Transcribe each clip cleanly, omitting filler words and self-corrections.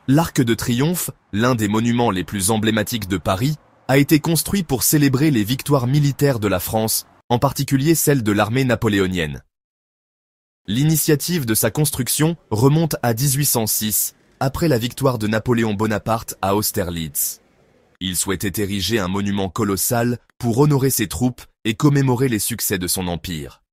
L'Arc de Triomphe, l'un des monuments les plus emblématiques de Paris, a été construit pour célébrer les victoires militaires de la France, en particulier celles de l'armée napoléonienne. L'initiative de sa construction remonte à 1806, après la victoire de Napoléon Bonaparte à Austerlitz. Il souhaitait ériger un monument colossal pour honorer ses troupes et commémorer les succès de son empire.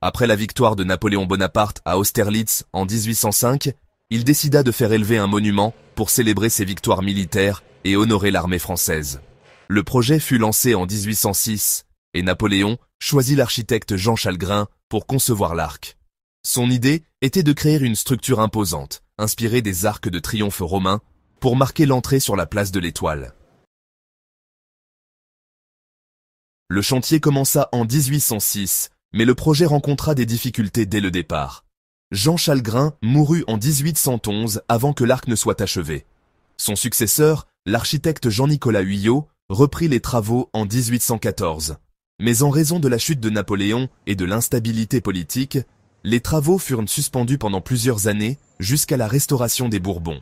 Après la victoire de Napoléon Bonaparte à Austerlitz en 1805, il décida de faire élever un monument pour célébrer ses victoires militaires et honorer l'armée française. Le projet fut lancé en 1806 et Napoléon choisit l'architecte Jean Chalgrin pour concevoir l'arc. Son idée était de créer une structure imposante, inspirée des arcs de triomphe romains, pour marquer l'entrée sur la place de l'Étoile. Le chantier commença en 1806, mais le projet rencontra des difficultés dès le départ. Jean Chalgrin mourut en 1811 avant que l'arc ne soit achevé. Son successeur, l'architecte Jean-Nicolas Huyot, reprit les travaux en 1814. Mais en raison de la chute de Napoléon et de l'instabilité politique, les travaux furent suspendus pendant plusieurs années jusqu'à la restauration des Bourbons.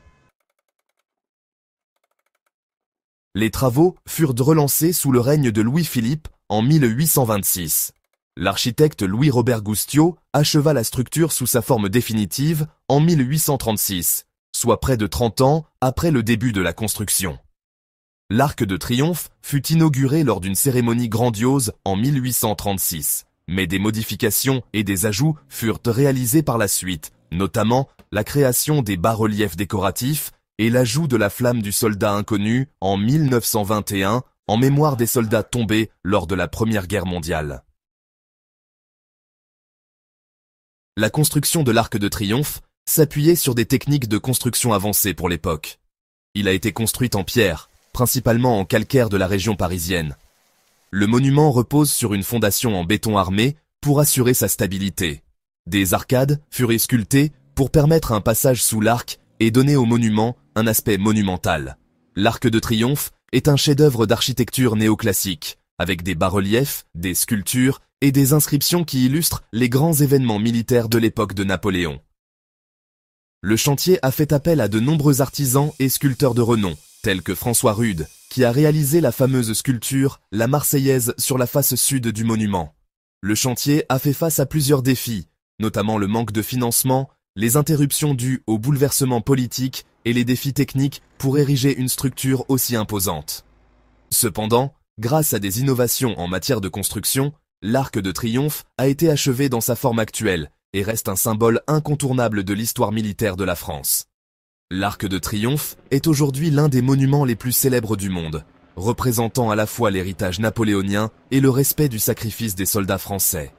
Les travaux furent relancés sous le règne de Louis-Philippe en 1826. L'architecte Louis-Robert Goustioz acheva la structure sous sa forme définitive en 1836, soit près de 30 ans après le début de la construction. L'Arc de Triomphe fut inauguré lors d'une cérémonie grandiose en 1836, mais des modifications et des ajouts furent réalisés par la suite, notamment la création des bas-reliefs décoratifs et l'ajout de la flamme du soldat inconnu en 1921 en mémoire des soldats tombés lors de la Première Guerre mondiale. La construction de l'Arc de Triomphe s'appuyait sur des techniques de construction avancées pour l'époque. Il a été construit en pierre, principalement en calcaire de la région parisienne. Le monument repose sur une fondation en béton armé pour assurer sa stabilité. Des arcades furent sculptées pour permettre un passage sous l'arc et donner au monument un aspect monumental. L'Arc de Triomphe est un chef-d'œuvre d'architecture néoclassique, avec des bas-reliefs, des sculptures et des inscriptions qui illustrent les grands événements militaires de l'époque de Napoléon. Le chantier a fait appel à de nombreux artisans et sculpteurs de renom, tels que François Rude, qui a réalisé la fameuse sculpture « La Marseillaise » sur la face sud du monument. Le chantier a fait face à plusieurs défis, notamment le manque de financement, les interruptions dues au bouleversement politique et les défis techniques pour ériger une structure aussi imposante. Cependant, grâce à des innovations en matière de construction, l'Arc de Triomphe a été achevé dans sa forme actuelle et reste un symbole incontournable de l'histoire militaire de la France. L'Arc de Triomphe est aujourd'hui l'un des monuments les plus célèbres du monde, représentant à la fois l'héritage napoléonien et le respect du sacrifice des soldats français.